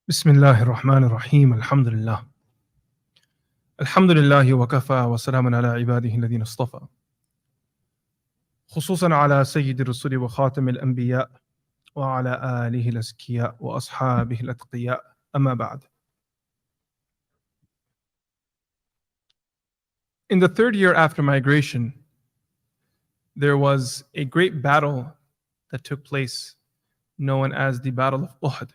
بسم الله الرحمن الرحيم الحمد لله الحمد لله وكفى وسلام على عباده الذين اصطفى خصوصا على سيد الرسل وخاتم الأنبياء وعلى آله الأزكياء وأصحابه الأتقياء أما بعد. In the third year after migration, there was a great battle that took place known as the Battle of Uhud.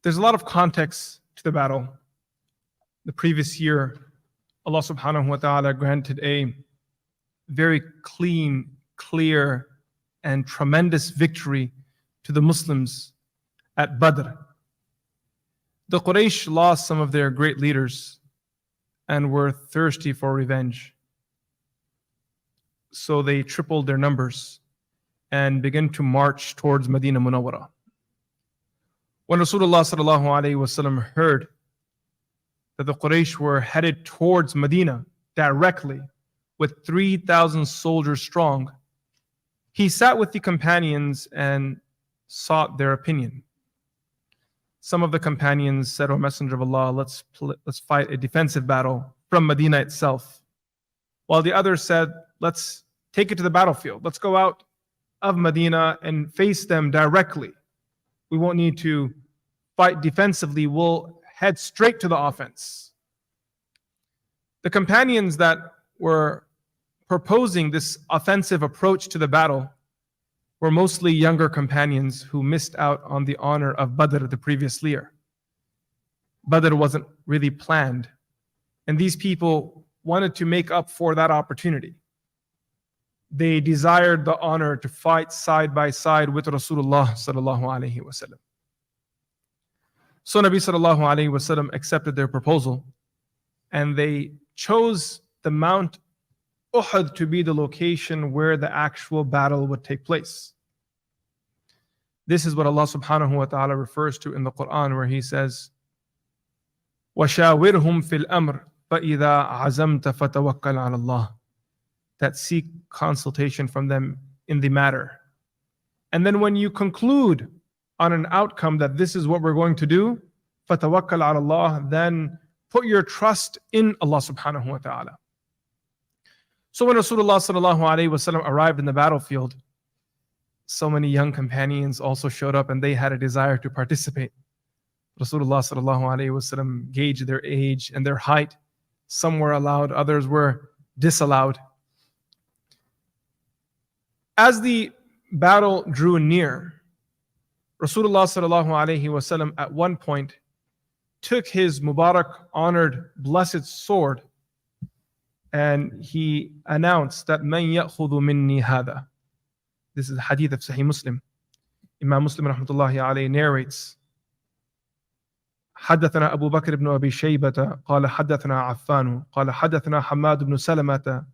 There's a lot of context to the battle. The previous year, Allah subhanahu wa ta'ala granted a very clean, clear, and tremendous victory to the Muslims at Badr. The Quraysh lost some of their great leaders and were thirsty for revenge. So they tripled their numbers and began to march towards Medina Munawwara. When Rasulullah sallallahu alaihi wasallam heard that the Quraysh were headed towards Medina directly with 3,000 soldiers strong, he sat with the companions and sought their opinion. Some of the companions said, "O Messenger of Allah, let's fight a defensive battle from Medina itself." While the others said, "Let's take it to the battlefield. Let's go out of Medina and face them directly. We won't need to fight defensively. We'll head straight to the offense." The companions that were proposing this offensive approach to the battle were mostly younger companions who missed out on the honor of Badr the previous year. Badr wasn't really planned, and these people wanted to make up for that opportunity. They desired the honor to fight side by side with Rasulullah sallallahu alaihi wasallam. So Nabi sallallahu alaihi wasallam accepted their proposal, and they chose the Mount Uhud to be the location where the actual battle would take place. This is what Allah subhanahu wa ta'ala refers to in the Quran, where He says, وَشَاوِرْهُمْ فِي الْأَمْرِ فَإِذَا عَزَمْتَ فَتَوَكَّلْ عَلَى اللَّهِ, that seek consultation from them in the matter. And then when you conclude on an outcome that this is what we're going to do, فَتَوَكَّلْ عَلَى اللَّهِ, then put your trust in Allah subhanahu wa ta'ala. So when Rasulullah sallallahu alaihi wasallam arrived in the battlefield, so many young companions also showed up and they had a desire to participate. Rasulullah sallallahu alaihi wasallam gauged their age and their height. Some were allowed, others were disallowed. As the battle drew near, Rasulullah sallallahu alaihi wasallam at one point took his Mubarak, honored, blessed sword, and he announced that "Man ya'khudhu minni hada." This is the hadith of Sahih Muslim. Imam Muslim rahmatullahi alayhi narrates, حدثنا أبو بكر بن أبي شيبة قال حدثنا عفان قال حدثنا حماد بن سلمة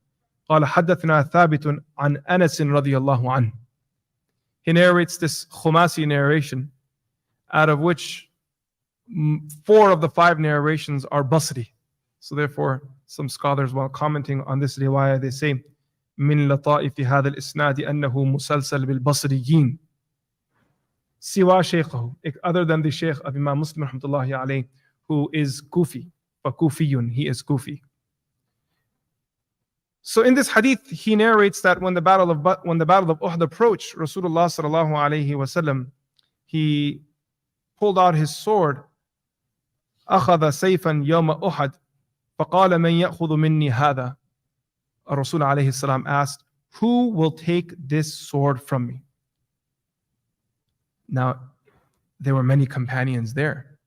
قال حدثنا ثابت عن أنس رضي الله عنه. He narrates this Khumasi narration, out of which 4 of the 5 narrations are Basri. So therefore, some scholars, while commenting on this riwayah, they say, من لطائف هذا الإسناد أنه مسلسل بالبصريين سوى شيخه, other than the Shaykh of Imam Muslim rahmatullahi alayhi, who is Kufi, فكوفي, he is Kufi. So in this hadith, he narrates that when the battle of Uhud approached, Rasulullah sallallahu alaihi wasallam, he pulled out his sword, أخذ سيفا يوم أحد فقال من يأخذ مني هذا. Rasul alayhi salam asked, "Who will take this sword from me?" Now, there were many companions there.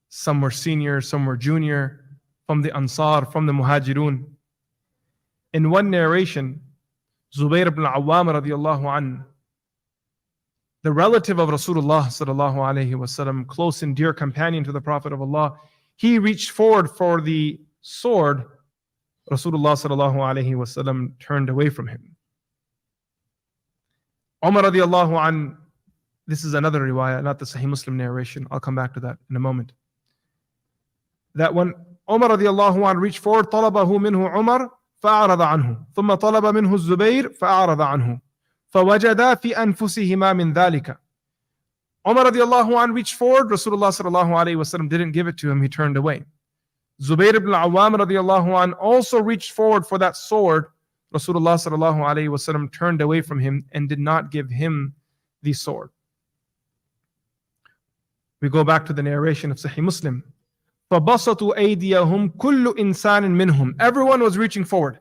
Some were senior, some were junior, from the Ansar, from the Muhajirun. In one narration, Zubayr ibn Awwam radiyallahu anhu, the relative of Rasulullah sallallahu alayhi wasallam, close and dear companion to the Prophet of Allah, he reached forward for the sword. Rasulullah sallallahu alayhi wasallam turned away from him. Umar radiyallahu anhu, this is another riwayah, not the Sahih Muslim narration. I'll come back to that in a moment. That when Umar radiyallahu anhu reached forward, طلبه منه عمر فأعرض عنه ثم طلب منه الزبير فأعرض عنه فوجدا في أنفسهما من ذلك. Umar radiallahu anh reached forward. Rasulullah sallallahu alayhi wasallam didn't give it to him. He turned away. Zubayr ibn al-Awwam radiallahu anh also reached forward for that sword. Rasulullah sallallahu alayhi wasallam turned away from him and did not give him the sword. We go back to the narration of Sahih Muslim. فَبَسَطُوا أَيْدِيَهُمْ كُلُّ إِنسَانٍ مِّنْهُمْ. Everyone was reaching forward.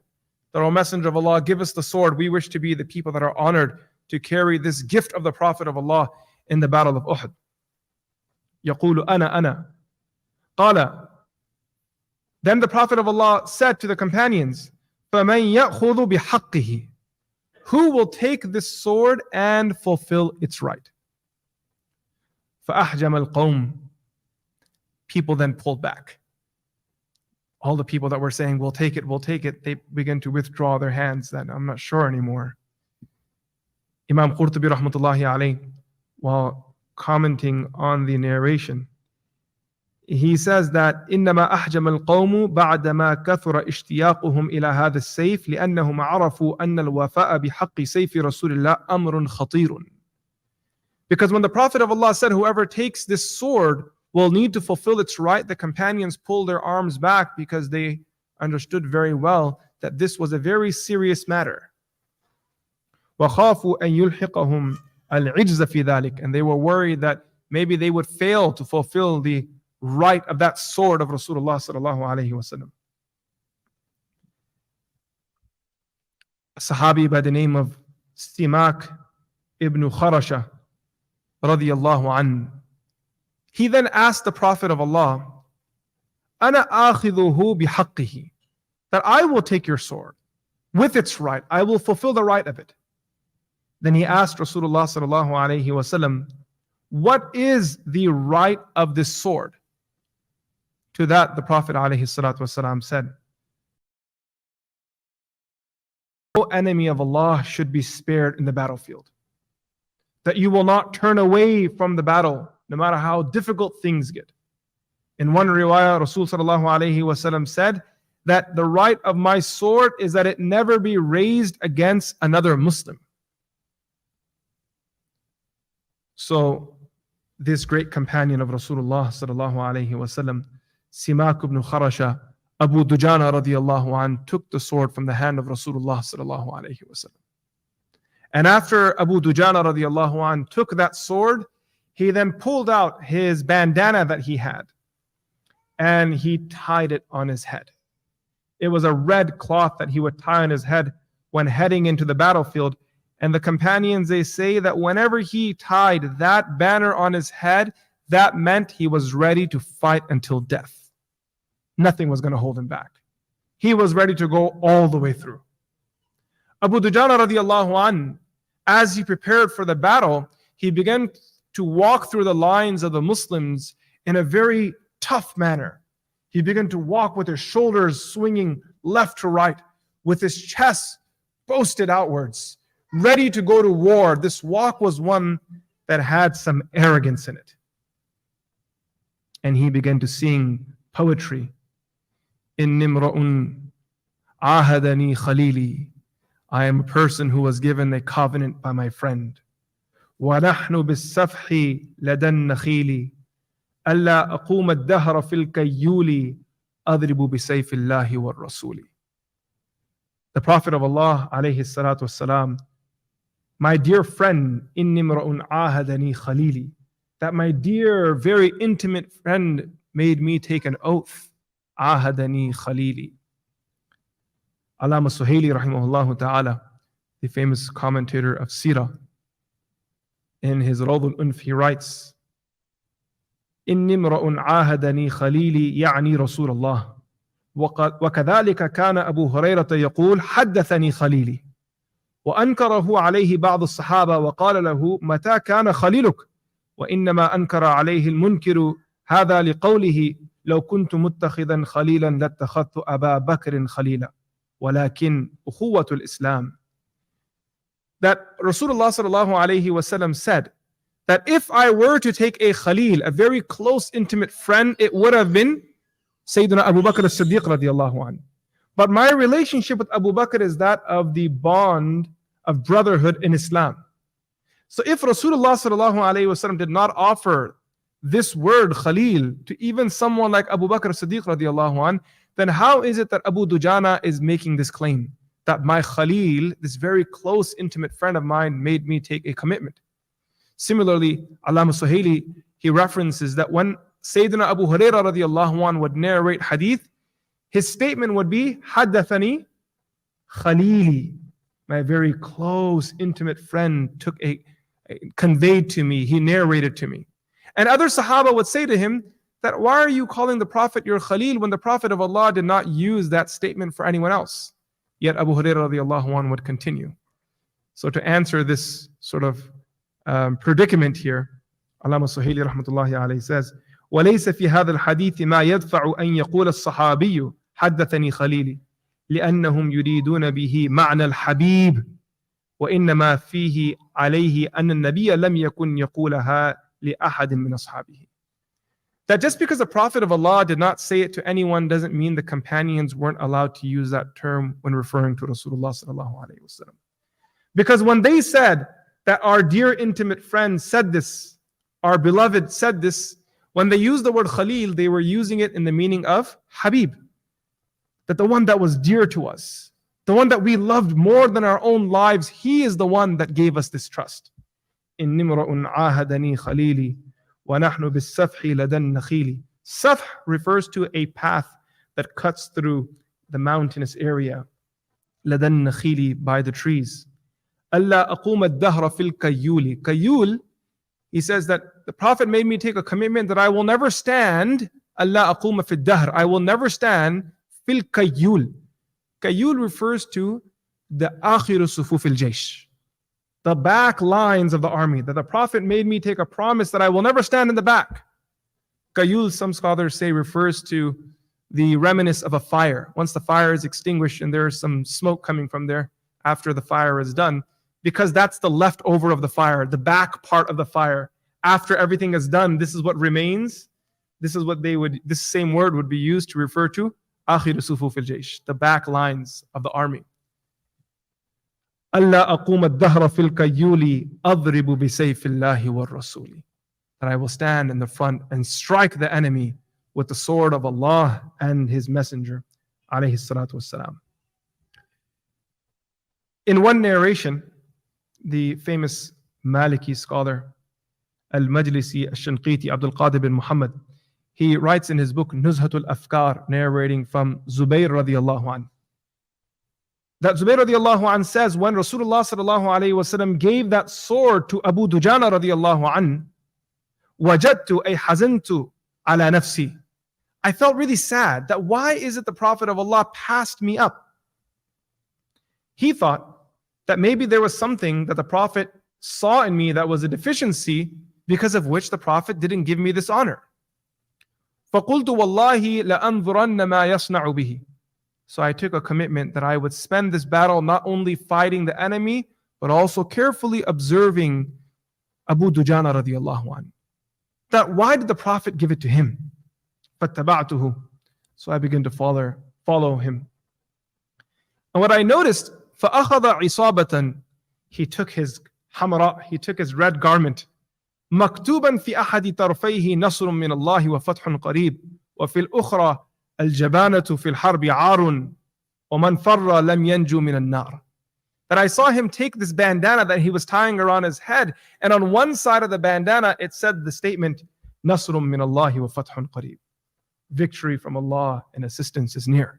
The O Messenger of Allah, give us the sword. We wish to be the people that are honored to carry this gift of the Prophet of Allah in the Battle of Uhud. يَقُولُ أَنَا قَالَ. Then the Prophet of Allah said to the companions, فَمَنْ يَأْخُذُ بِحَقِّهِ. Who will take this sword and fulfill its right? فَأَحْجَمَ الْقَوْمِ. People then pulled back. All the people that were saying, we'll take it, they begin to withdraw their hands. That I'm not sure anymore. Imam Qurtubi rahmatullahi alayhi, while commenting on the narration, he says that إنما أحجم القوم بعدما كثر اشتياقهم إلى هذا السيف لأنهم عرفوا أن الوفاء بحق سيف رسول الله أمر خطير. Because when the Prophet of Allah said, whoever takes this sword will need to fulfill its right, the companions pulled their arms back because they understood very well that this was a very serious matter. وخافوا أن يلحقهم العجز في ذلك. And they were worried that maybe they would fail to fulfill the right of that sword of Rasulullah sallallahu alayhi wasallam. A Sahabi by the name of Simak ibn Kharasha radiyallahu an. He then asked the Prophet of Allah, أَنَا آخِذُهُ بِحَقِّهِ. That I will take your sword with its right. I will fulfill the right of it. Then he asked Rasulullah sallallahu alayhi wasallam, what is the right of this sword? To that the Prophet alayhi salatu wasalam said, no enemy of Allah should be spared in the battlefield. That you will not turn away from the battle, no matter how difficult things get. In one riwayah, Rasul sallallahu alayhi wasallam said that the right of my sword is that it never be raised against another Muslim. So this great companion of Rasulullah sallallahu alayhi wasallam, Simak ibn Kharasha, Abu Dujana radiyallahu an, took the sword from the hand of Rasulullah sallallahu alayhi wasallam. And after Abu Dujana radiyallahu an took that sword, he then pulled out his bandana that he had and he tied it on his head. It was a red cloth that he would tie on his head when heading into the battlefield. And the companions, they say that whenever he tied that banner on his head, that meant he was ready to fight until death. Nothing was going to hold him back. He was ready to go all the way through. Abu Dujana radiallahu an, as he prepared for the battle, he began to walk through the lines of the Muslims in a very tough manner. He began to walk with his shoulders swinging left to right, with his chest boasted outwards, ready to go to war. This walk was one that had some arrogance in it. And he began to sing poetry. إِنِّ امْرَؤٌ عَاهَدَنِي خَلِيلِي. I am a person who was given a covenant by my friend. وَنَحْنُ بِالسَّفْحِ لَدَى النَّخِيلِ أَلَّا أَقُومَ الدَّهْرَ فِي الْكَيُّولِ أَضْرِبُ بِسَيْفِ اللَّهِ وَالرَّسُولِ. The Prophet of Allah alayhi salatu wasalam, my dear friend, إِنِّ امْرَؤٌ عَاهَدَنِي خَلِيلِي, that my dear, very intimate friend made me take an oath. عَاهَدَنِي خَلِيلِي. Allama Suhaili rahimahullah ta'ala, the famous commentator of Sirah, in his Rawd al-Unf, he writes, إِنِّ امْرَؤٌ عَاهَدَنِي خَلِيلِي يَعْنِي رَسُولَ اللَّهِ وكذلك كان أبو هريرة يقول حدثني خليلي. وأنكره عليه بعض الصحابة وقال له متى كان خليلك؟ وإنما أنكر عليه المنكر هذا لقوله لو كنت متخذا خليلا لاتخذت أبا بكر خليلا ولكن أخوة الإسلام. That Rasulullah sallallahu alayhi wasallam said that if I were to take a khalil, a very close intimate friend, it would have been Sayyidina Abu Bakr as-Siddiq radiyallahu anhu. But my relationship with Abu Bakr is that of the bond of brotherhood in Islam. So if Rasulullah sallallahu alaihi wasallam did not offer this word Khalil to even someone like Abu Bakr Siddiq radiallahu an, then how is it that Abu Dujana is making this claim that my Khalil, this very close intimate friend of mine, made me take a commitment? Similarly, Allama Suhaili, he references that when Sayyidina Abu Hurairah radiallahu an would narrate hadith, his statement would be, Haddathani Khalili, my very close intimate friend conveyed to me, he narrated to me. And other Sahaba would say to him that, why are you calling the Prophet your Khalil when the Prophet of Allah did not use that statement for anyone else? Yet Abu Hurairah radiallahu anhu would continue. So to answer this sort of predicament here, Allama Suhaili rahmatullahi alayhi says, وَلَيْسَ فِي هَذَا الْحَدِيثِ مَا يَدْفَعُ أَنْ يَقُولَ الصَّحَابِيُّ حَدَّثَنِي خَلِيلِي لأنهم يريدون به معنى الحبيب وإنما فيه عليه أن النبي لم يكن يقولها لأحد من أصحابه. That just because the Prophet of Allah did not say it to anyone doesn't mean the companions weren't allowed to use that term when referring to Rasulullah sallallahu alaihi wasallam. Because when they said that our dear intimate friend said this, our beloved said this, when they used the word Khalil, they were using it in the meaning of Habib. That the one that was dear to us, the one that we loved more than our own lives, he is the one that gave us this trust. إِنِّ امْرُؤٌ عَاهَدَنِي خَلِيلِي وَنَحْنُ بِالسَّفْحِ لَدَى النَّخِيلِ. Safh refers to a path that cuts through the mountainous area. لَدَى النَّخِيلِ, by the trees. أَلَّا أَقُومَ الدَّهْرَ فِي الْكَيُّولِ. Kayul, he says that the Prophet made me take a commitment that I will never stand. أَلَّا أَقُومَ فِي الدَّهْرِ, I will never stand. Fil Kayul. Kayul refers to the Akhiru Sufuf al Jaysh, the back lines of the army, that the Prophet made me take a promise that I will never stand in the back. Kayul, some scholars say, refers to the remnants of a fire. Once the fire is extinguished and there is some smoke coming from there after the fire is done, because that's the leftover of the fire, the back part of the fire. After everything is done, this is what remains. This same word would be used to refer to Akhir Sufuf al-Jaysh, the back lines of the army. أَلَّا أَقُومَ الدَّهْرَ فِي الْكَيُّولِ أَضْرِبُ بِسَيْفِ اللَّهِ وَالرَّسُولِ. That I will stand in the front and strike the enemy with the sword of Allah and His Messenger, alayhi salatu wassalam. In one narration, the famous Maliki scholar, Al-Majlisi Al-Shanqiti Abdul Qadir bin Muhammad, he writes in his book Nuzhatul Afkar, narrating from Zubayr radiallahu an, that Zubayr radiallahu an says, when Rasulullah sallallahu alayhi wasallam gave that sword to Abu Dujana radiallahu an, wajadtu ay hazantu ala nafsi. I felt really sad that why is it the Prophet of Allah passed me up? He thought that maybe there was something that the Prophet saw in me that was a deficiency, because of which the Prophet didn't give me this honor. فَقُلْتُ وَاللَّهِ لَأَنظُرَنَّ مَا يَصْنَعُ بِهِ. So I took a commitment that I would spend this battle not only fighting the enemy, but also carefully observing Abu Dujana radiallahu anh. That why did the Prophet give it to him? فَاتَّبَعْتُهُ. So I began to follow him. And what I noticed, فَأَخَذَ عِصَابَةً. He took his hamra, he took his red garment. مكتوبا في أحد طرفيه نصر من الله وفتح قريب وفي الأخرى الجبانة في الحرب عار ومن فر لم ينجو من النار. That I saw him take this bandana that he was tying around his head, and on one side of the bandana it said the statement نصر من الله وفتح قريب, victory from Allah and assistance is near.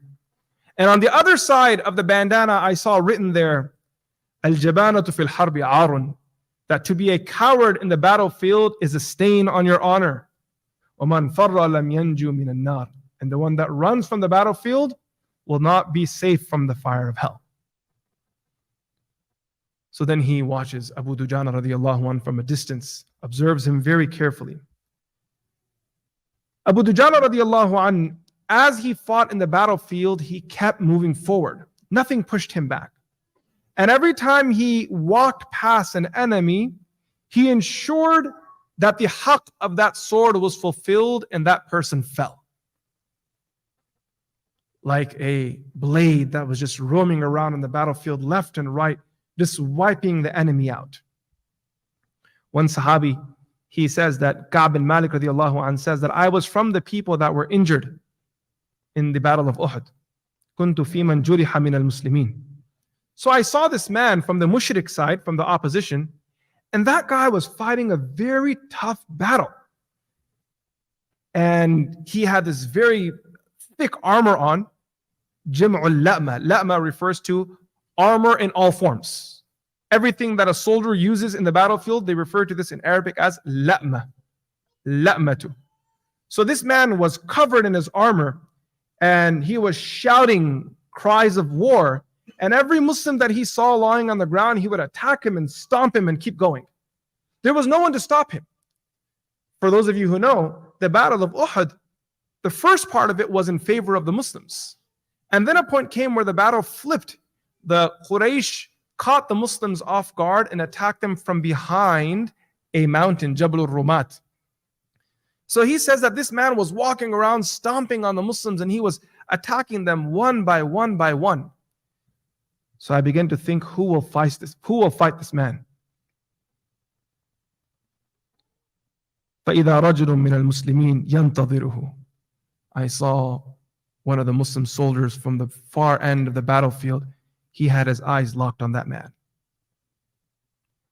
And on the other side of the bandana I saw written there الجبانة في الحرب عار, that to be a coward in the battlefield is a stain on your honor. وَمَنْ فَرَّ لَمْ يَنْجُو مِنَ النَّارِ. And the one that runs from the battlefield will not be safe from the fire of hell. So then he watches Abu Dujana radiallahu anhu from a distance, observes him very carefully. Abu Dujana radiallahu anhu, as he fought in the battlefield, he kept moving forward. Nothing pushed him back. And every time he walked past an enemy, he ensured that the haqq of that sword was fulfilled and that person fell. Like a blade that was just roaming around on the battlefield left and right, just wiping the enemy out. One Sahabi, he says that Ka'b bin Malik radiallahu anh says that I was from the people that were injured in the Battle of Uhud. Kuntu fi man juriha min al-muslimin. So I saw this man from the mushrik side, from the opposition, and that guy was fighting a very tough battle. And he had this very thick armor on. Jim'ul la'ma. La'ma refers to armor in all forms. Everything that a soldier uses in the battlefield, they refer to this in Arabic as la'ma. La'matu. So this man was covered in his armor and he was shouting cries of war. And every Muslim that he saw lying on the ground, he would attack him and stomp him and keep going. There was no one to stop him. For those of you who know, the Battle of Uhud, the first part of it was in favor of the Muslims. And then a point came where the battle flipped. The Quraysh caught the Muslims off guard and attacked them from behind a mountain, Jabal al-Rumat. So he says that this man was walking around stomping on the Muslims and he was attacking them one by one by one. So I began to think, who will fight this? Who will fight this man? فَإِذَا رَجُلٌ مِّنَ الْمُسْلِمِينَ يَنْتَظِرُهُ. I saw one of the Muslim soldiers from the far end of the battlefield. He had his eyes locked on that man.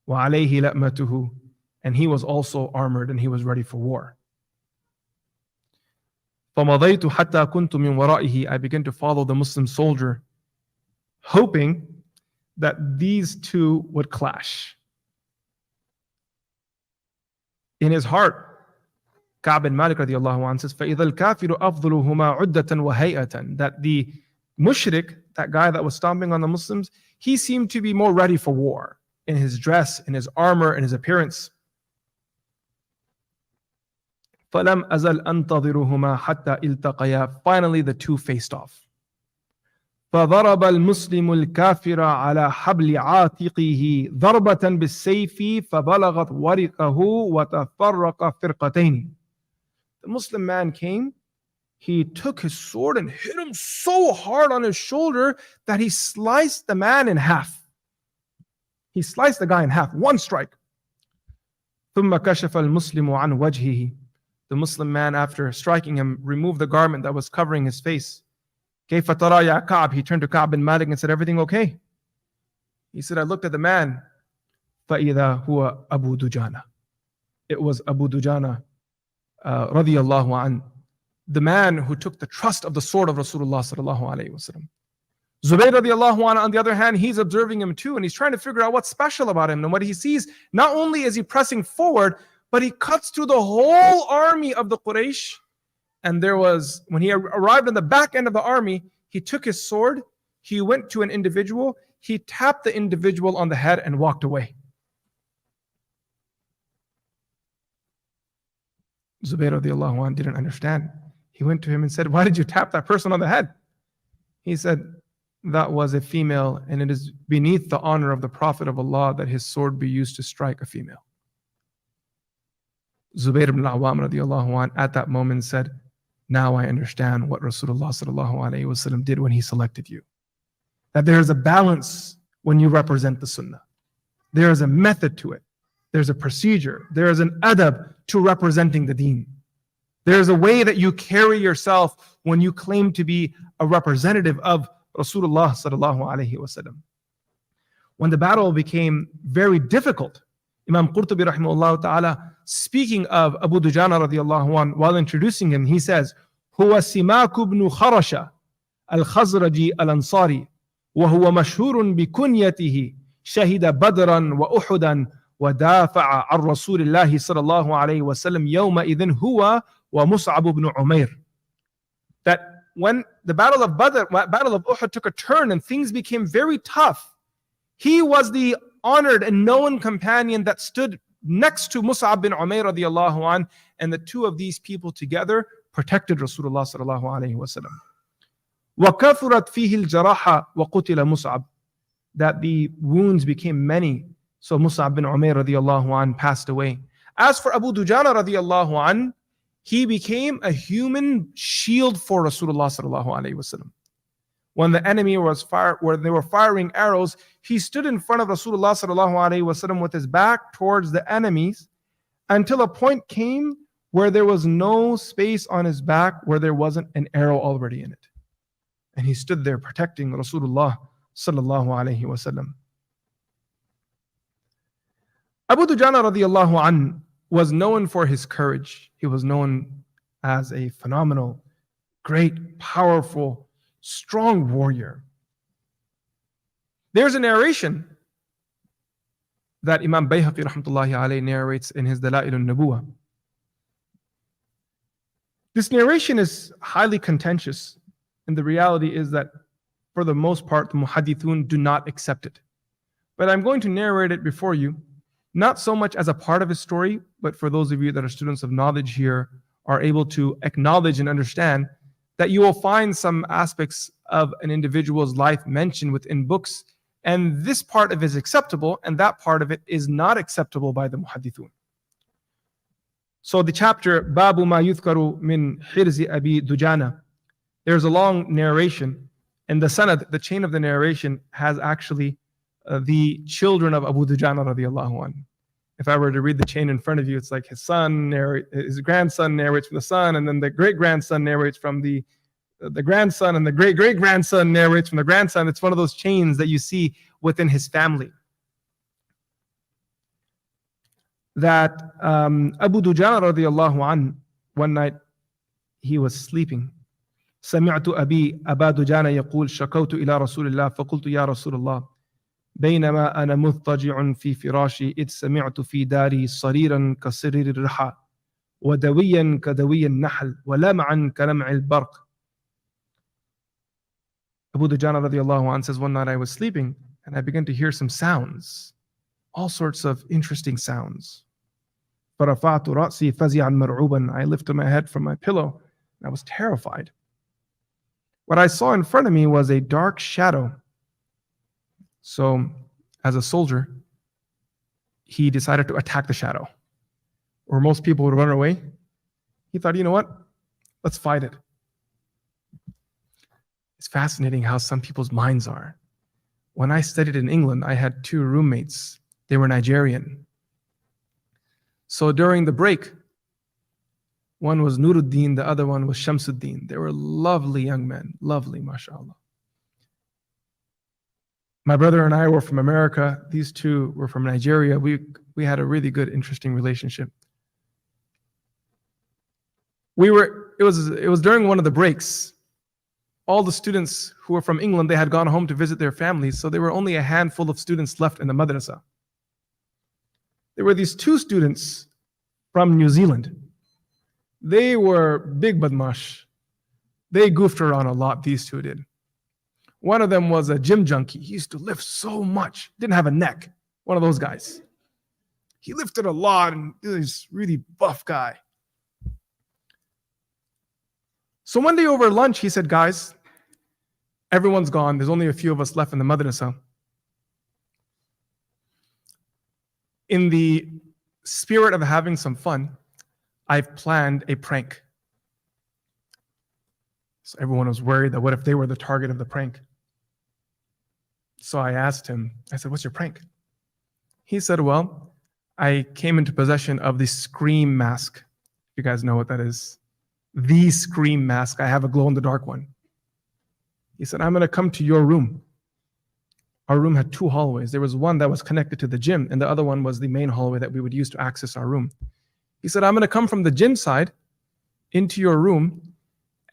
وَعَلَيْهِ لَأْمَتُهُ. And he was also armored and he was ready for war. فَمَضَيْتُ حَتَّى كُنْتُ مِنْ وَرَائِهِ. I began to follow the Muslim soldier, hoping that these two would clash. In his heart, Ka'b bin Malik radiallahu anh says, فَإِذَا الْكَافِرُ أَفْضُلُهُمَا عُدَّةً وَهَيْئَةً. That the mushrik, that guy that was stomping on the Muslims, he seemed to be more ready for war in his dress, in his armor, in his appearance. فَلَمْ أَزَلْ أَنْتَظِرُهُمَا حَتَّى إِلْتَقَيَا. Finally, the two faced off. فضرب المسلم الكافر على حبل عاتقه ضربة بالسيف فبلغت ورقه وتفرق فرقتين. The Muslim man came, he took his sword and hit him so hard on his shoulder that he sliced the man in half. He sliced the guy in half, one strike. ثم كشف المسلم عن وجهه. The Muslim man, after striking him, removed the garment that was covering his face. كيف ترى يا كعب? He turned to Ka'b bin Malik and said, everything okay? He said, I looked at the man. فَإِذَا هُوَ أَبُو Dujana. It was Abu Dujana radiyallahu anhu, the man who took the trust of the sword of Rasulullah sallallahu alayhi wasallam. Zubayr radiyallahu anhu, on the other hand, he's observing him too, and he's trying to figure out what's special about him. And what he sees, not only is he pressing forward, but he cuts through the whole army of the Quraysh. And there was, when he arrived on the back end of the army, he took his sword, he went to an individual, he tapped the individual on the head and walked away. Zubayr radiallahu anh didn't understand. He went to him and said, why did you tap that person on the head? He said, that was a female, and it is beneath the honor of the Prophet of Allah that his sword be used to strike a female. Zubayr ibn al-Awwam radiallahu anh at that moment said, now I understand what Rasulullah sallallahu alayhi wasallam did when he selected you. That there is a balance when you represent the sunnah. There is a method to it. There's a procedure. There is an adab to representing the deen. There is a way that you carry yourself when you claim to be a representative of Rasulullah sallallahu alayhi wasallam. When the battle became very difficult, Imam Qurtubi rahimahullah ta'ala, speaking of Abu Dujana radiallahu anhu, while introducing him, he says, هو سماك بن خرشة الخزرجي الأنصاري وهو مشهور بكنيته شهد بدرا وأحدا ودافع عن رسول الله صلى الله عليه وسلم يومئذ هو ومصعب بن عمير. That when the Battle of Uhud took a turn and things became very tough, he was the honored and known companion that stood next to Mus'ab bin Umayr radiallahu anh, and the two of these people together protected Rasulullah sallallahu alayhi wa sallam. وَكَثُرَتْ فِيهِ الْجَرَاحَ وَقُتِلَ مُصْعَبْ. That the wounds became many, so Mus'ab bin Umayr radiallahu anh passed away. As for Abu Dujana radiallahu anh, he became a human shield for Rasulullah sallallahu alayhi wa sallam. When the enemy was where they were firing arrows, he stood in front of Rasulullah sallallahu alaihi wasallam with his back towards the enemies until a point came where there was no space on his back where there wasn't an arrow already in it. And he stood there protecting Rasulullah sallallahu alaihi wasallam. Abu Dujana radiallahu an was known for his courage. He was known as a phenomenal, great, powerful, strong warrior. There's a narration that Imam Bayhaqi rahmatullahi alayhi narrates in his Dala'il al-Nubuwah. This narration is highly contentious, and the reality is that for the most part, the muhaddithun do not accept it. But I'm going to narrate it before you, not so much as a part of his story, but for those of you that are students of knowledge here are able to acknowledge and understand that you will find some aspects of an individual's life mentioned within books, and this part of it is acceptable, and that part of it is not acceptable by the muhaddithun. So the chapter, Babu ma yuzkaru min hirzi abi Dujana, there's a long narration, and the sanad, the chain of the narration, has actually the children of Abu Dujana radiallahu anhu. If I were to read the chain in front of you, it's like his grandson narrates from the son, and then the great-grandson narrates from the grandson, and the great-great-grandson narrates from the grandson. It's one of those chains that you see within his family. That Abu Dujana radiallahu an, one night he was sleeping. سمعت أبي أبا دجانة يقول شكوت إلى رسول الله فقلت يا رسول الله بينما أنا مضطجع في فراشي إذ سمعت في داري صريرا كصرير الرحى ودويا كدوي النحل ولمعا كلمع البرق. Abu Dujana radiallahu anh says, one night I was sleeping and I began to hear some sounds, all sorts of interesting sounds. فرفعت رأسي فزعا مرعوبا. I lifted my head from my pillow and I was terrified. What I saw in front of me was a dark shadow. So, as a soldier, he decided to attack the shadow. Or most people would run away. He thought, you know what? Let's fight it. It's fascinating how some people's minds are. When I studied in England, I had two roommates. They were Nigerian. So during the break, one was Nuruddin, the other one was Shamsuddin. They were lovely young men, lovely, mashallah. My brother and I were from America. These two were from Nigeria. We had a really good, interesting relationship. It was during one of the breaks. All the students who were from England, they had gone home to visit their families, so there were only a handful of students left in the madrasa. There were these two students from New Zealand. They were big badmash. They goofed around a lot, these two did. One of them was a gym junkie. He used to lift so much. Didn't have a neck. One of those guys. He lifted a lot and he was this really buff guy. So one day over lunch, he said, guys, everyone's gone. There's only a few of us left in the madrasa. In the spirit of having some fun, I've planned a prank. So everyone was worried that what if they were the target of the prank? So I asked him, I said, what's your prank? He said, well, I came into possession of the Scream mask. You guys know what that is. The Scream mask. I have a glow-in-the-dark one. He said, I'm going to come to your room. Our room had two hallways. There was one that was connected to the gym, and the other one was the main hallway that we would use to access our room. He said, I'm going to come from the gym side into your room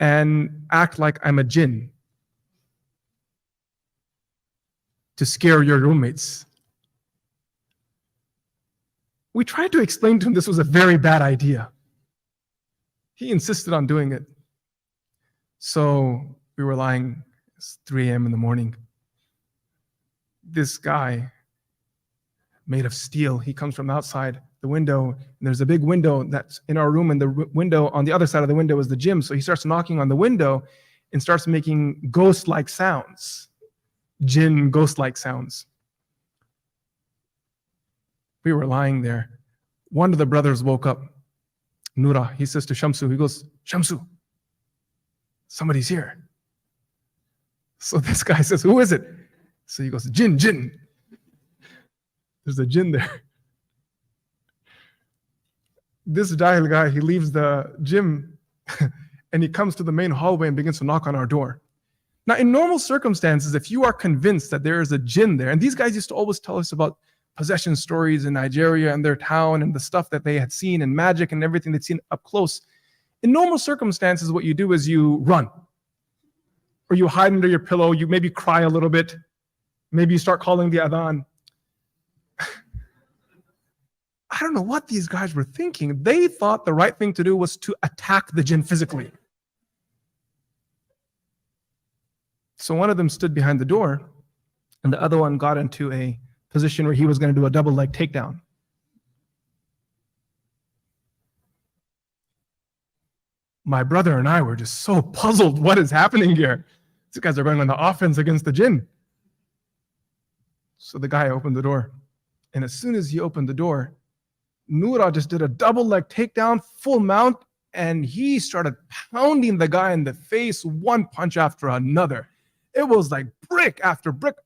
and act like I'm a jinn to scare your roommates. We tried to explain to him this was a very bad idea. He insisted on doing it. So we were lying, it's 3 a.m. in the morning. This guy, made of steel, he comes from outside the window, and there's a big window that's in our room, and the window on the other side of the window is the gym. So he starts knocking on the window and starts making ghost-like sounds, jinn ghost-like sounds. We were lying there. One of the brothers woke up, Nura. He says to Shamsu, he goes, Shamsu, somebody's here. So this guy says, who is it? So he goes, jinn, jinn. There's a jinn there. This Jahil guy, he leaves the gym and he comes to the main hallway and begins to knock on our door. Now, in normal circumstances, if you are convinced that there is a jinn there, and these guys used to always tell us about possession stories in Nigeria and their town and the stuff that they had seen and magic and everything they'd seen up close. In normal circumstances, what you do is you run or you hide under your pillow. You maybe cry a little bit. Maybe you start calling the adhan. I don't know what these guys were thinking. They thought the right thing to do was to attack the jinn physically. So one of them stood behind the door, and the other one got into a position where he was going to do a double leg takedown. My brother and I were just so puzzled. What is happening here? These guys are going on the offense against the jinn. So the guy opened the door. And as soon as he opened the door, Noura just did a double leg takedown, full mount, and he started pounding the guy in the face, one punch after another. It was like brick after brick.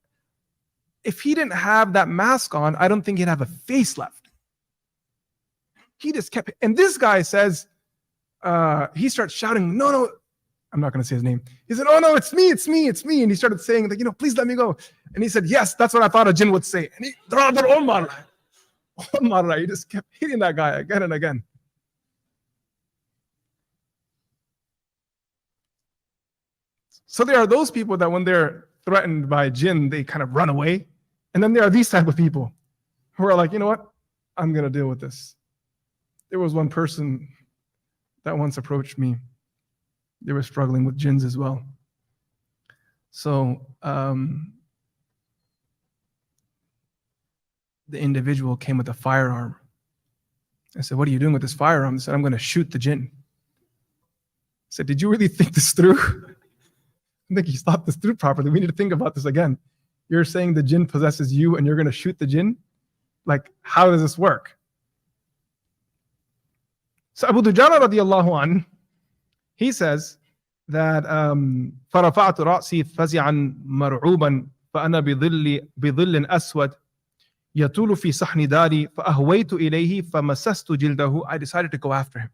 If he didn't have that mask on, I don't think he'd have a face left. He just kept, and this guy says, he starts shouting, no, I'm not going to say his name. He said, oh no, it's me. And he started saying, like, please let me go. And he said, yes, that's what I thought a jinn would say. And he just kept hitting that guy again and again. So there are those people that when they're threatened by jinn, they kind of run away. And then there are these type of people who are like, you know what? I'm going to deal with this. There was one person that once approached me. They were struggling with jinns as well. So the individual came with a firearm. I said, what are you doing with this firearm? He said, I'm going to shoot the jinn. I said, did you really think this through? I think you thought this through properly. We need to think about this again. You're saying the jinn possesses you and you're going to shoot the jinn? Like, how does this work? So Abu Dujana radiallahu an, he says that فَرَفَعْتُ رَأْسِي فَزِعًا مَرْعُوبًا فَأَنَا بِظِلٍ أَسْوَدٍ يَطُولُ فِي صَحْنِ دَارِي فَأَهْوَيْتُ إِلَيْهِ فَمَسَسْتُ جِلْدَهُ. I decided to go after him.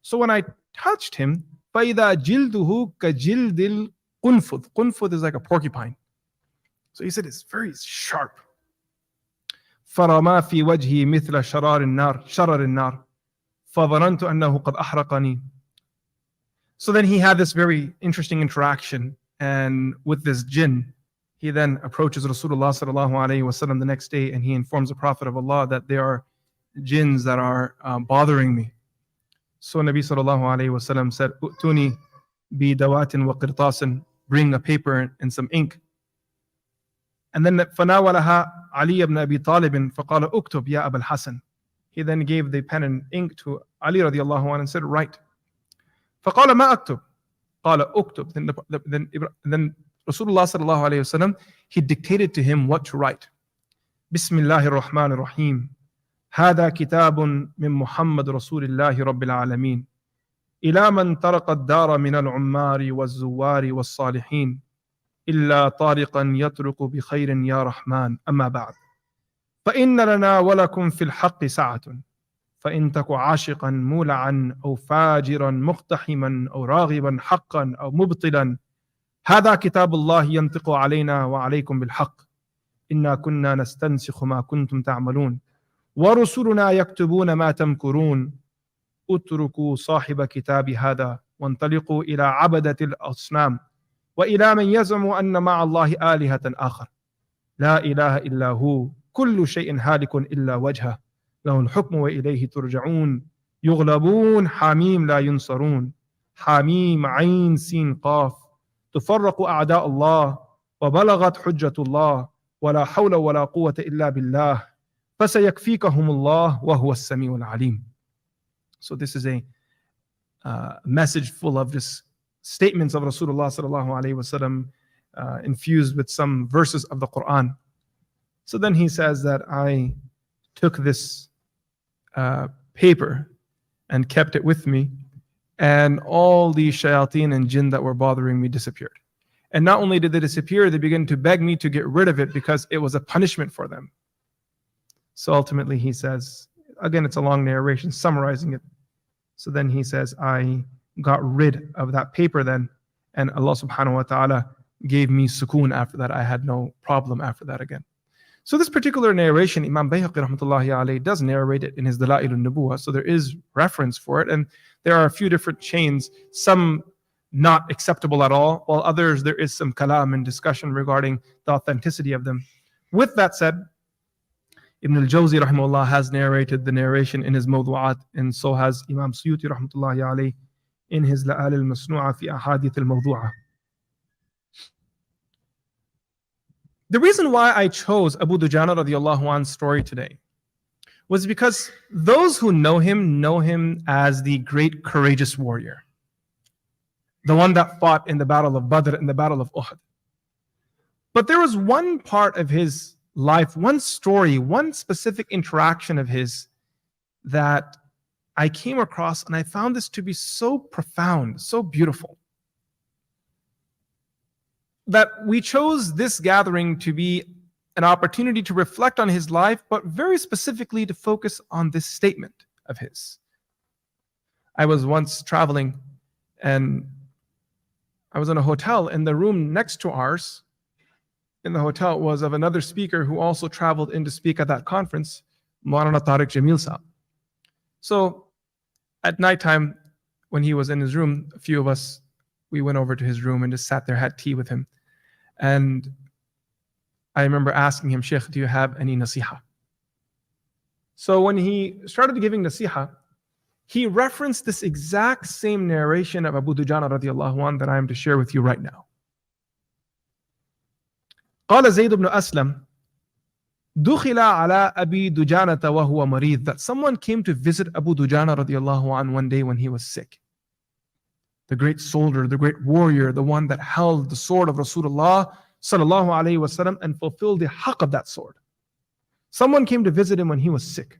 So when I touched him, فَإِذَا جِلْدُهُ كَجِلْدِ الْقُنْفُذ. Qunfud is like a porcupine. So he said it's very sharp. فَرَمَا فِي وَجْهِي مِثْلَ شَرَرِ النَّارِ فَظَنَنْتُ أَنَّهُ قَدْ أَحْرَقَنِي. So then he had this very interesting interaction, and with this jinn, he then approaches Rasulullah sallallahu alaihi wasallam the next day, and he informs the Prophet of Allah that there are jinns that are bothering me. So Nabi sallallahu alaihi wasallam said, "Utuni bi dawatin wa qirtasin." Bring a paper and some ink. And then فَنَاوَلَهَا Ali ibn Abi Talib فَقَالَ أُكْتُبْ يَا أَبَا الْحَسَنِ. He then gave the pen and ink to Ali radiallahu anhu and said, write. فَقَالَ مَا أَكْتُبْ قَالَ أُكْتُبْ. Then Rasulullah sallallahu alayhi wasallam, he dictated to him what to write. بسم الله الرحمن الرحيم هذا كتاب من محمد رسول الله رب العالمين إلى من طرق الدار من العمار والزوار والصالحين إلا طارقا يطرق بخير يا رحمن أما بعد فإن لنا ولكم في الحق سعة فإن تك عاشقا مولعا أو فاجرا مقتحما أو راغبا حقا أو مبطلا هذا كتاب الله ينطق علينا وعليكم بالحق إنا كنا نستنسخ ما كنتم تعملون ورسلنا يكتبون ما تمكرون اتركوا صاحب كتاب هذا وانطلقوا إلى عبدة الأصنام وإلى من يزعم أن مع الله آلهة آخر لا إله إلا هو كل شيء هالك إلا وجهه له الحكم وإليه ترجعون يغلبون حميم لا ينصرون حميم عين سين قاف تفرق أعداء الله وبلغت حجة الله ولا حول ولا قوة إلا بالله فسيكفيكهم الله وهو السميع العليم. So this is a message full of just statements of Rasulullah sallallahu alaihi wasallam infused with some verses of the Quran. So then he says that I took this paper and kept it with me, and all the shayateen and jinn that were bothering me disappeared. And not only did they disappear, they began to beg me to get rid of it because it was a punishment for them. So ultimately he says, again, it's a long narration summarizing it. So then he says, I got rid of that paper then, and Allah subhanahu wa ta'ala gave me sukoon after that. I had no problem after that again. So this particular narration, Imam Bayhaqi rahmatullahi alayhi does narrate it in his Dala'il al-Nubuwah. So there is reference for it. And there are a few different chains, some not acceptable at all, while others there is some kalam and discussion regarding the authenticity of them. With that said, Ibn al-Jawzi rahimahullah has narrated the narration in his Mawdu'at, and so has Imam Suyuti rahmatullahi alayhi in his La'al al-Masnu'a fi Ahadith al-Mawdu'a. The reason why I chose Abu Dujana radiallahu anhu's story today was because those who know him as the great courageous warrior, the one that fought in the Battle of Badr and the Battle of Uhud. But there was one part of his life, one story, one specific interaction of his that I came across, and I found this to be so profound, so beautiful, that we chose this gathering to be an opportunity to reflect on his life, but very specifically to focus on this statement of his. I was once traveling, and I was in a hotel, and the room next to ours in the hotel was of another speaker who also traveled in to speak at that conference, Maulana Tariq Jamil Saab. So at nighttime, when he was in his room, a few of us, we went over to his room and just sat there, had tea with him. And I remember asking him, Sheikh, do you have any nasiha? So when he started giving nasiha, he referenced this exact same narration of Abu Dujana radiallahu anhu that I am to share with you right now. قال زيد بن أسلم دخل على أبي دجانة وهو مريض, that someone came to visit Abu Dujana radiallahu anhu one day when he was sick. The great soldier, the great warrior, the one that held the sword of Rasulullah sallallahu alayhi wasallam and fulfilled the haqq of that sword. Someone came to visit him when he was sick.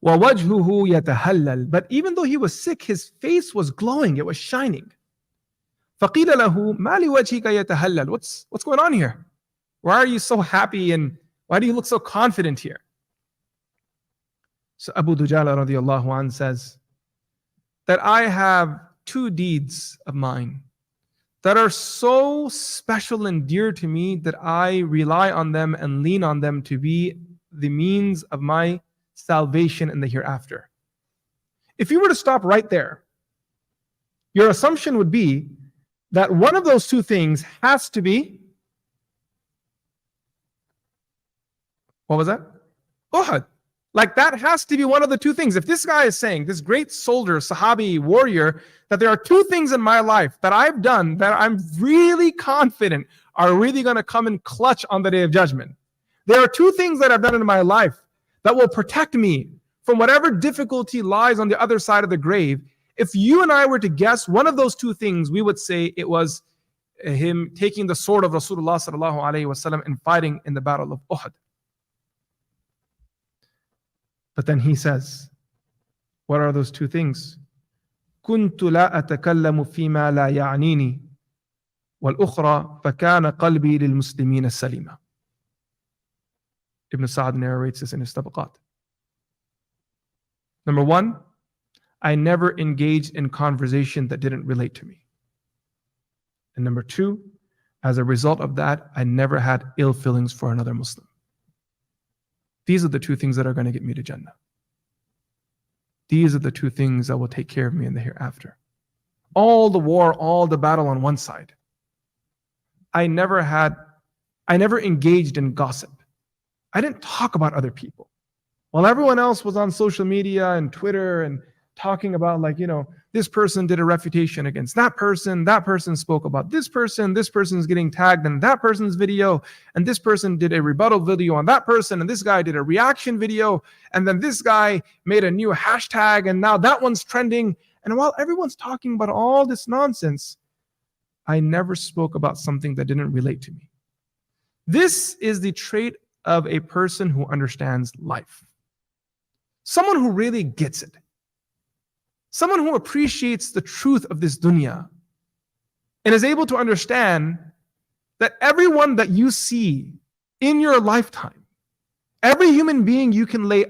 وَوَجْهُهُ يَتَهَلَّلْ, but even though he was sick, his face was glowing, it was shining. فَقِيلَ لَهُ مَا لِوَجْهِكَ يَتَهَلَّلْ, what's going on here? Why are you so happy and why do you look so confident here? So Abu Dujana radiallahu anhu says that I have two deeds of mine that are so special and dear to me that I rely on them and lean on them to be the means of my salvation in the hereafter. If you were to stop right there, your assumption would be that one of those two things has to be, what was that? Uhud. Like that has to be one of the two things. If this guy is saying, this great soldier, Sahabi, warrior, that there are two things in my life that I've done that I'm really confident are really going to come in clutch on the Day of Judgment. There are two things that I've done in my life that will protect me from whatever difficulty lies on the other side of the grave. If you and I were to guess one of those two things, we would say it was him taking the sword of Rasulullah sallallahu alaihi wasallam and fighting in the Battle of Uhud. But then he says, what are those two things? كنت لا أتكلم فيما لا يعنيني والأخرى فكان قلبي للمسلمين السليمة. Ibn Sa'd narrates this in his Tabaqat. Number one, I never engaged in conversation that didn't relate to me. And number two, as a result of that, I never had ill feelings for another Muslim. These are the two things that are going to get me to Jannah. These are the two things that will take care of me in the hereafter. All the war, all the battle on one side. I never engaged in gossip. I didn't talk about other people. While everyone else was on social media and Twitter and talking about this person did a refutation against that person spoke about this person's getting tagged in that person's video, and this person did a rebuttal video on that person, and this guy did a reaction video, and then this guy made a new hashtag, and now that one's trending. And while everyone's talking about all this nonsense, I never spoke about something that didn't relate to me. This is the trait of a person who understands life. Someone who really gets it. Someone who appreciates the truth of this dunya. and is able to understand that everyone that you see in your lifetime, every human being you can lay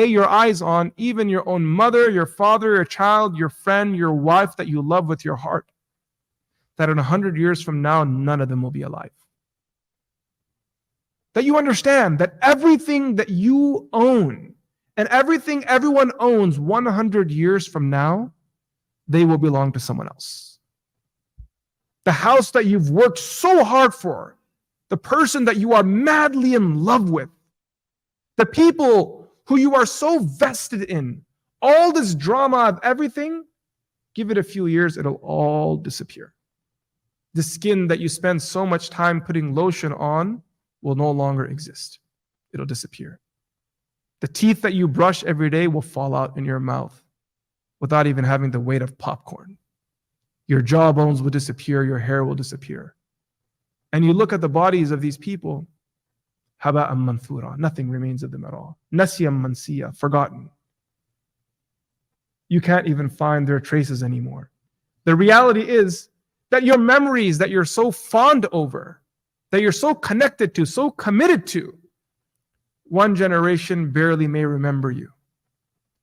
your eyes on, even your own mother, your father, your child, your friend, your wife that you love with your heart, that in 100 years from now, none of them will be alive. That you understand that everything that you own and everything everyone owns 100 years from now, they will belong to someone else. The house that you've worked so hard for, the person that you are madly in love with, the people who you are so vested in, all this drama of everything, give it a few years, it'll all disappear. The skin that you spend so much time putting lotion on will no longer exist. It'll disappear. The teeth that you brush every day will fall out in your mouth without even having the weight of popcorn. Your jawbones will disappear, your hair will disappear. And you look at the bodies of these people, haba'an manthura, nothing remains of them at all. Nasyam mansiya, forgotten. You can't even find their traces anymore. The reality is that your memories that you're so fond over, that you're so connected to, so committed to, one generation barely may remember you.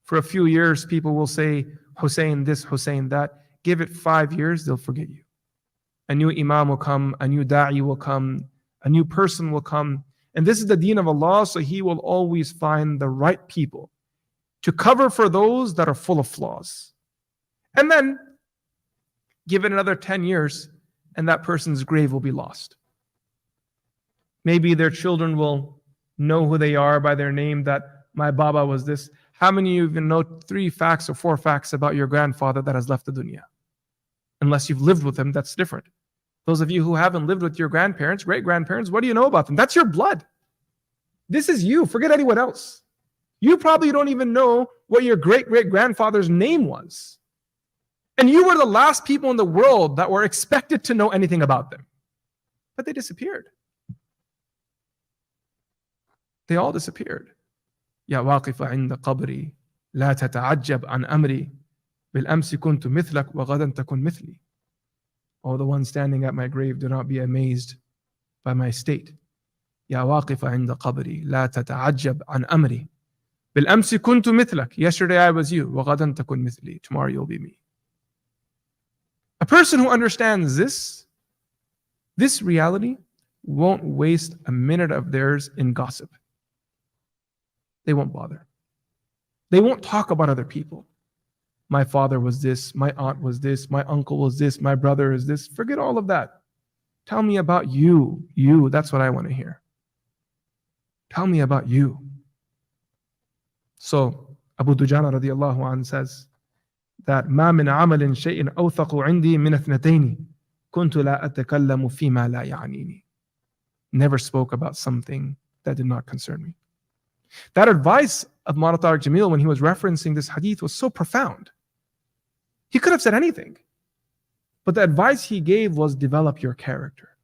For a few years, people will say, Hussein this, Hussein that. Give it 5 years, they'll forget you. A new imam will come, a new da'i will come, a new person will come. And this is the deen of Allah, so He will always find the right people to cover for those that are full of flaws. And then, give it another 10 years, and that person's grave will be lost. Maybe their children will know who they are by their name, that my Baba was this. How many of you even know 3 facts or 4 facts about your grandfather that has left the dunya? Unless you've lived with him, that's different. Those of you who haven't lived with your grandparents, great-grandparents, what do you know about them? That's your blood. This is you. Forget anyone else. You probably don't even know what your great-great-grandfather's name was. And you were the last people in the world that were expected to know anything about them. But they disappeared. They all disappeared. يا واقف عند قبري لا تتعجب عن أمري بالأمس كنت مثلك وغدا تكن مثلي. Oh, the one standing at my grave, do not be amazed by my state. يا واقف عند قبري لا تتعجب عن أمري بالأمس كنت مثلك. Yesterday I was you. وغدا تكن مثلي. Tomorrow you'll be me. A person who understands this reality won't waste a minute of theirs in gossip. They won't bother. They won't talk about other people. My father was this, my aunt was this, my uncle was this, my brother is this. Forget all of that. Tell me about you. You, that's what I want to hear. Tell me about you. So Abu Dujana radiallahu anhu says that ما من عمل شيء أوثق عندي من اثنتين كنت لا أتكلم فيما لا يعنيني. Never spoke about something that did not concern me. That advice of Mawlana Tariq Jamil when he was referencing this hadith was so profound. He could have said anything. But the advice he gave was develop your character.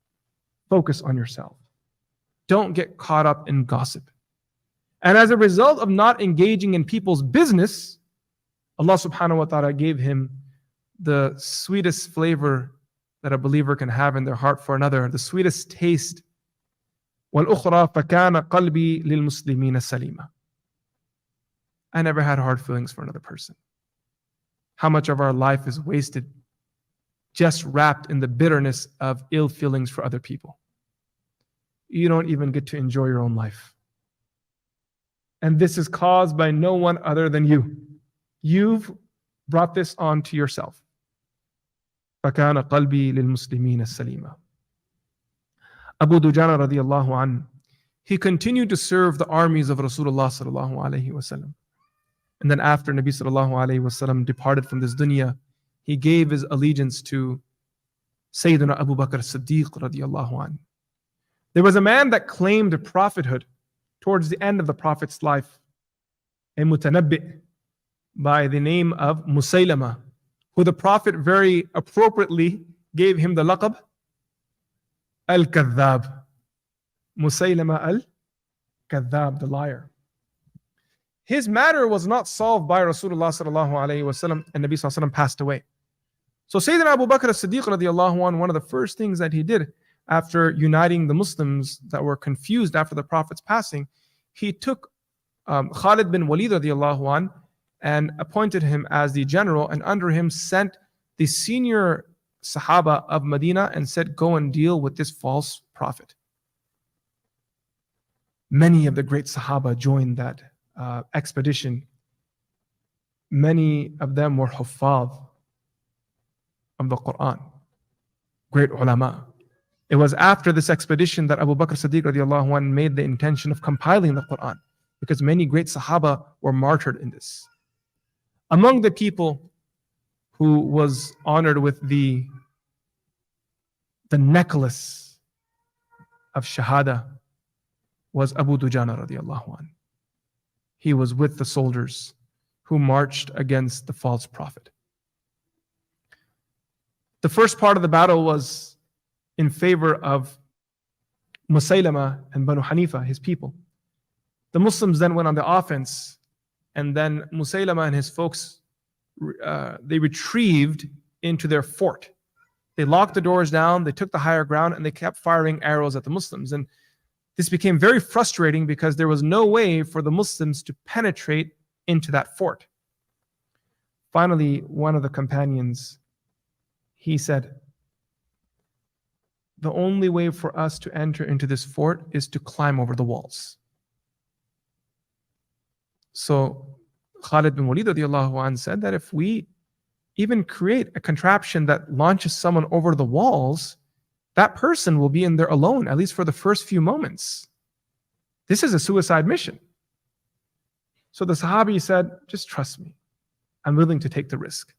Focus on yourself. Don't get caught up in gossip. And as a result of not engaging in people's business, Allah subhanahu wa ta'ala gave him the sweetest flavor that a believer can have in their heart for another, the sweetest taste. وَالْأُخْرَى فَكَانَ قَلْبِي لِلْمُسْلِمِينَ سَلِيمًا. I never had hard feelings for another person. How much of our life is wasted just wrapped in the bitterness of ill feelings for other people. You don't even get to enjoy your own life. And this is caused by no one other than you. You've brought this on to yourself. فَكَانَ قَلْبِي لِلْمُسْلِمِينَ سَلِيمًا. Abu Dujana radiallahu anhu, he continued to serve the armies of Rasulullah sallallahu alayhi wasallam. And then after Nabi sallallahu alayhi wasallam departed from this dunya, he gave his allegiance to Sayyidina Abu Bakr as-Siddiq radiallahu anhu. There was a man that claimed prophethood towards the end of the Prophet's life, a mutanabbi by the name of Musaylama, who the Prophet very appropriately gave him the laqab Al-Kadhab. Musaylama Al-Kadhab, the liar. His matter was not solved by Rasulullah sallallahu alayhi wasallam, and Nabi sallallahu alayhi wasallam passed away. So Sayyidina Abu Bakr as-Siddiq radiallahu anhu, one of the first things that he did after uniting the Muslims that were confused after the Prophet's passing, he took Khalid bin Walid radiallahu anhu and appointed him as the general, and under him sent the senior Sahaba of Medina and said, go and deal with this false prophet. Many of the great Sahaba joined that expedition. Many of them were huffaz of the Quran, great ulama. It was after this expedition that Abu Bakr Siddiq radiallahu anhu made the intention of compiling the Quran, because many great Sahaba were martyred in this. Among the people who was honored with the necklace of Shahada was Abu Dujana radiallahu anhu. He was with the soldiers who marched against the false prophet. The first part of the battle was in favor of Musaylama and Banu Hanifa, his people. The Muslims then went on the offense, and then Musaylama and his folks, they retrieved into their fort. They locked the doors down, they took the higher ground, and they kept firing arrows at the Muslims. And this became very frustrating because there was no way for the Muslims to penetrate into that fort. Finally, one of the companions, he said, the only way for us to enter into this fort is to climb over the walls. So Khalid bin Walid radiallahu anhu said that if we even create a contraption that launches someone over the walls, that person will be in there alone, at least for the first few moments. This is a suicide mission. So the Sahabi said, just trust me. I'm willing to take the risk.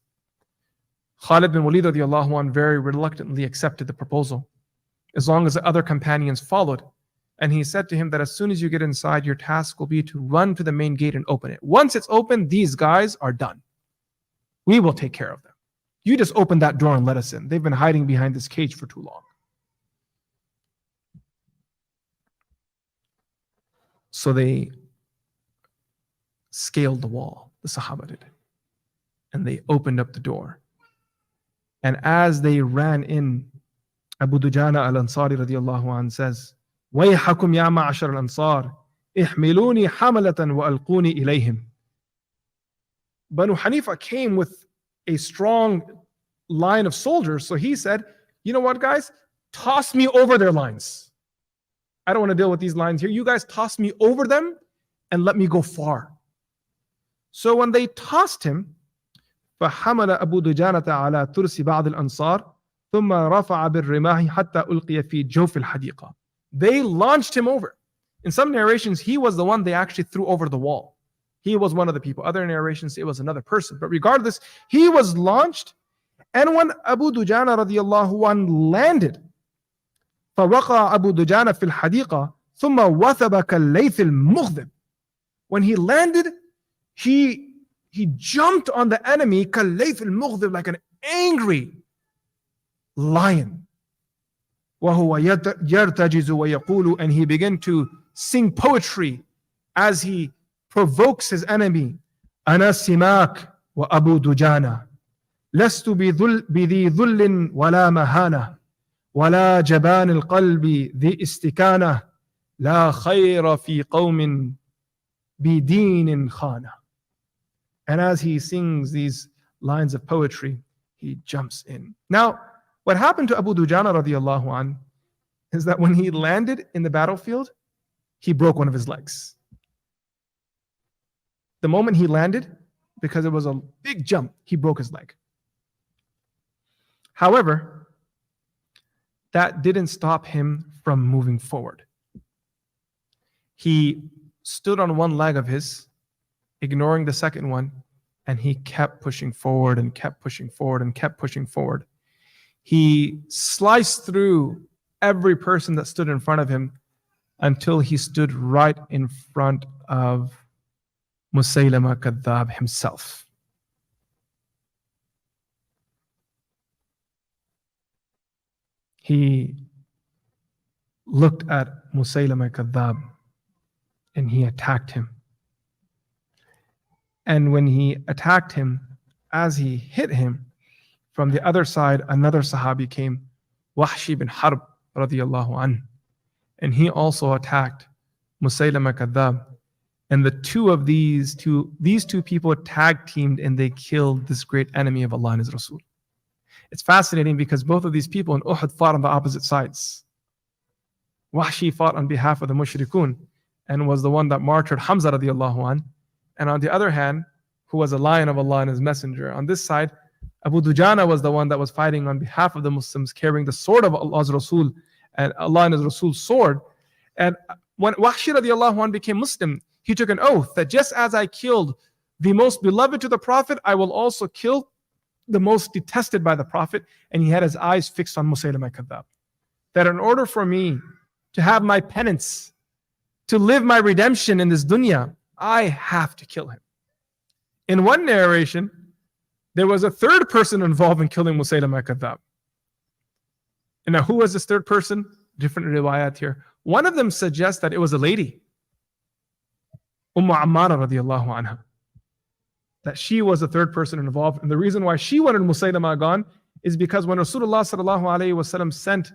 Khalid bin Walid radiallahu anhu very reluctantly accepted the proposal, as long as the other companions followed. And he said to him that as soon as you get inside, your task will be to run to the main gate and open it. Once it's open, these guys are done. We will take care of them. You just open that door and let us in. They've been hiding behind this cage for too long. So they scaled the wall, the Sahaba did, and they opened up the door. And as they ran in, Abu Dujana al-Ansari radiallahu anhu says, وَيْحَكُمْ يَا مَعْشَرَ الْأَنصَارِ احْمِلُونِي حَمَلَةً وَأَلْقُونِي إِلَيْهِمْ. Banu Hanifa came with a strong line of soldiers, so he said, you know what, guys? Toss me over their lines. I don't want to deal with these lines here. You guys toss me over them and let me go far. So when they tossed him, فحمل أبو دجانة على ترس بعض الأنصار ثم رفع بالرماح حتى ألقي في جوف الحديقة. They launched him over. In some narrations, he was the one they actually threw over the wall. He was one of the people. Other narrations, it was another person. But regardless, he was launched. And when Abu Dujana radiallahu anhu landed, فوقع أبو دجانة في الحديقة ثم وثب كالليث المغضب. When he landed, he jumped on the enemy كالليث المغضب, like an angry lion. وهو يرتجز ويقول, and he began to sing poetry as he provokes his enemy. أنا سماك وأبو دجانة لست بذي ذل ولا مهانة ولا جبان القلب ذي استكانة لا خير في قوم بدين خانة. And as he sings these lines of poetry, he jumps in. Now, what happened to Abu Dujana radiallahu anhu is that when he landed in the battlefield, he broke one of his legs. The moment he landed, because it was a big jump, he broke his leg. However, that didn't stop him from moving forward. He stood on one leg of his, ignoring the second one, and he kept pushing forward and kept pushing forward and kept pushing forward. He sliced through every person that stood in front of him until he stood right in front of Musaylama Kadhab himself. He looked at Musaylama Kadhab and he attacked him. And when he attacked him, as he hit him, From the other side, another Sahabi came, Wahshi bin Harb radiyallahu anh, and he also attacked Musaylama Kadhab. And the two of these two people tag teamed and they killed this great enemy of Allah and His Rasul. It's fascinating because both of these people in Uhud fought on the opposite sides. Wahshi fought on behalf of the mushrikun and was the one that martyred Hamza radiallahu an. And on the other hand, who was a lion of Allah and His Messenger. On this side, Abu Dujana was the one that was fighting on behalf of the Muslims, carrying the sword of Allah's Rasul and Allah and His Rasul's sword. And when Wahshi radiallahu an became Muslim, he took an oath that just as I killed the most beloved to the Prophet, I will also kill the most detested by the Prophet. And he had his eyes fixed on Musaylama Kadhab. That in order for me to have my penance, to live my redemption in this dunya, I have to kill him. In one narration, there was a third person involved in killing Musaylama Kadhab. And now who was this third person? Different riwayat here. One of them suggests that it was a lady, Ammara radiallahu anha, that she was the third person involved. And the reason why she wanted Musaylama gone is because when Rasulullah sallallahu alayhi wasallam sent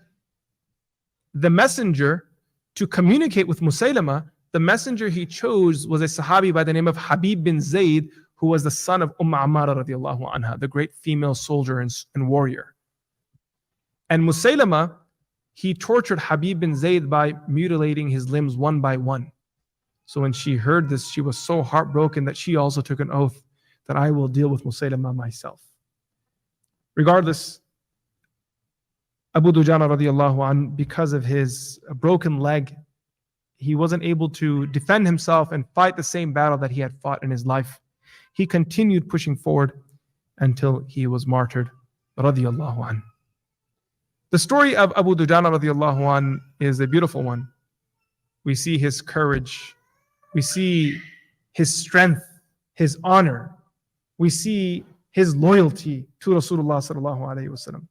the messenger to communicate with Musaylama, the messenger he chose was a Sahabi by the name of Habib bin Zayd, who was the son of Ammara radiallahu anha, the great female soldier and warrior. And Musaylama, he tortured Habib bin Zayd by mutilating his limbs one by one. So when she heard this, she was so heartbroken that she also took an oath that I will deal with Musaylama myself. Regardless, Abu Dujana radiallahu an, because of his broken leg, he wasn't able to defend himself and fight the same battle that he had fought in his life. He continued pushing forward until he was martyred radiallahu an. The story of Abu Dujana radiallahu an is a beautiful one. We see his courage. We see his strength, his honor. We see his loyalty to Rasulullah sallallahu alaihi wasallam.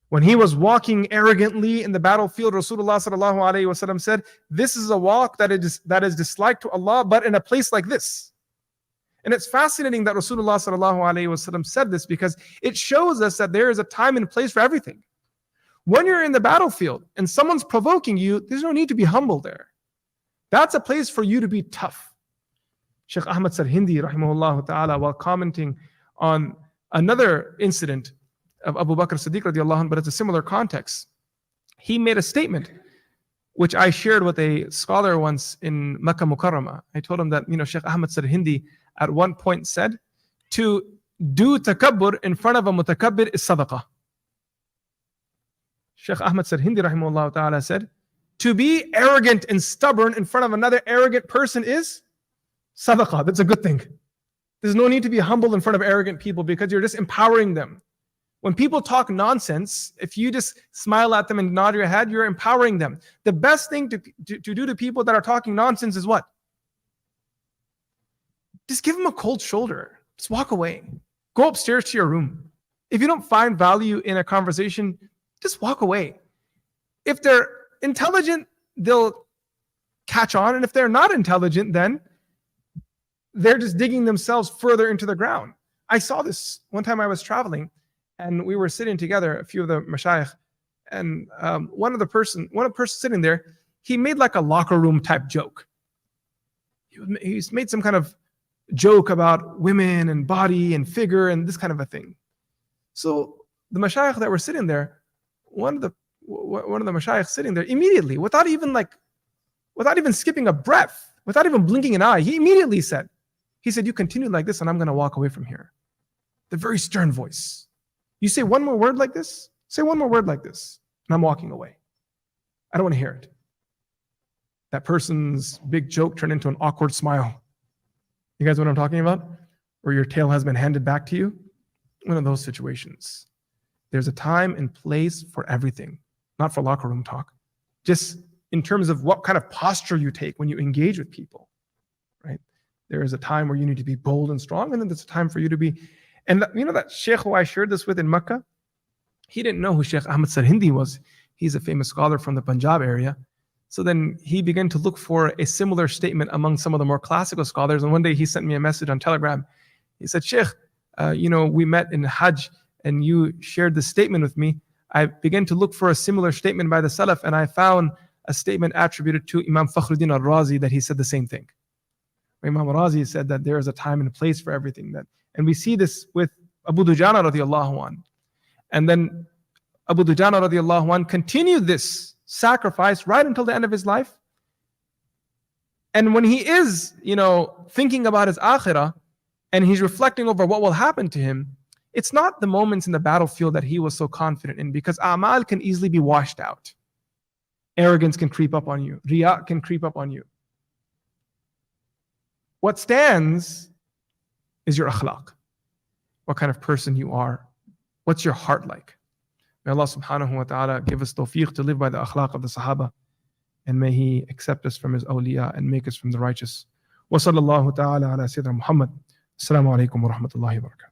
When he was walking arrogantly in the battlefield, Rasulullah sallallahu alaihi wasallam said, "This is a walk that is disliked to Allah, but in a place like this." And it's fascinating that Rasulullah sallallahu alaihi wasallam said this because it shows us that there is a time and place for everything. When you're in the battlefield and someone's provoking you, there's no need to be humble there. That's a place for you to be tough. Sheikh Ahmad Sarhindi, rahimahullah ta'ala, while commenting on another incident of Abu Bakr Siddiq radiallahu anh, but it's a similar context, he made a statement which I shared with a scholar once in Makkah Mukarramah. I told him that, Sheikh Ahmad Sarhindi at one point said, to do takabbur in front of a mutakabbir is sadaqah. Sheikh Ahmad Sarhindi rahimahullah ta'ala said, to be arrogant and stubborn in front of another arrogant person is sadaqah. That's a good thing. There's no need to be humble in front of arrogant people because you're just empowering them. When people talk nonsense, if you just smile at them and nod your head, you're empowering them. The best thing to do to people that are talking nonsense is what? Just give them a cold shoulder. Just walk away. Go upstairs to your room. If you don't find value in a conversation, just walk away. If they're intelligent, they'll catch on. And if they're not intelligent, then they're just digging themselves further into the ground. I saw this one time I was traveling and we were sitting together, a few of the mashayikh, and one person sitting there, he made like a locker room type joke. He's made some kind of joke about women and body and figure and this kind of a thing. So the mashayikh that were sitting there, one of the mashayikh sitting there, immediately, without even skipping a breath, without even blinking an eye, he immediately said, you continue like this and I'm going to walk away from here. The very stern voice. You say one more word like this, say one more word like this, and I'm walking away. I don't want to hear it. That person's big joke turned into an awkward smile. You guys know what I'm talking about? Where your tail has been handed back to you? One of those situations. There's a time and place for everything, not for locker room talk. Just in terms of what kind of posture you take when you engage with people, right? There is a time where you need to be bold and strong, and then there's a time for you to be. And that sheikh who I shared this with in Mecca, he didn't know who Sheikh Ahmad Sarhindi was. He's a famous scholar from the Punjab area. So then he began to look for a similar statement among some of the more classical scholars. And one day he sent me a message on Telegram. He said, Sheikh, we met in Hajj and you shared this statement with me, I began to look for a similar statement by the Salaf, and I found a statement attributed to Imam Fakhruddin al-Razi that he said the same thing. Imam al-Razi said that there is a time and a place for everything. And we see this with Abu Dujana radiallahu anh. And then Abu Dujana radiallahu anh continued this sacrifice right until the end of his life. And when he is, thinking about his akhirah, and he's reflecting over what will happen to him, it's not the moments in the battlefield that he was so confident in, because a'mal can easily be washed out. Arrogance can creep up on you. Riya can creep up on you. What stands is your akhlaq. What kind of person you are. What's your heart like? May Allah subhanahu wa ta'ala give us tawfiq to live by the akhlaq of the Sahaba. And may He accept us from His awliya and make us from the righteous. Wa sallallahu ta'ala ala Sayyidina Muhammad. Assalamu alaikum wa rahmatullahi wa barakatuh.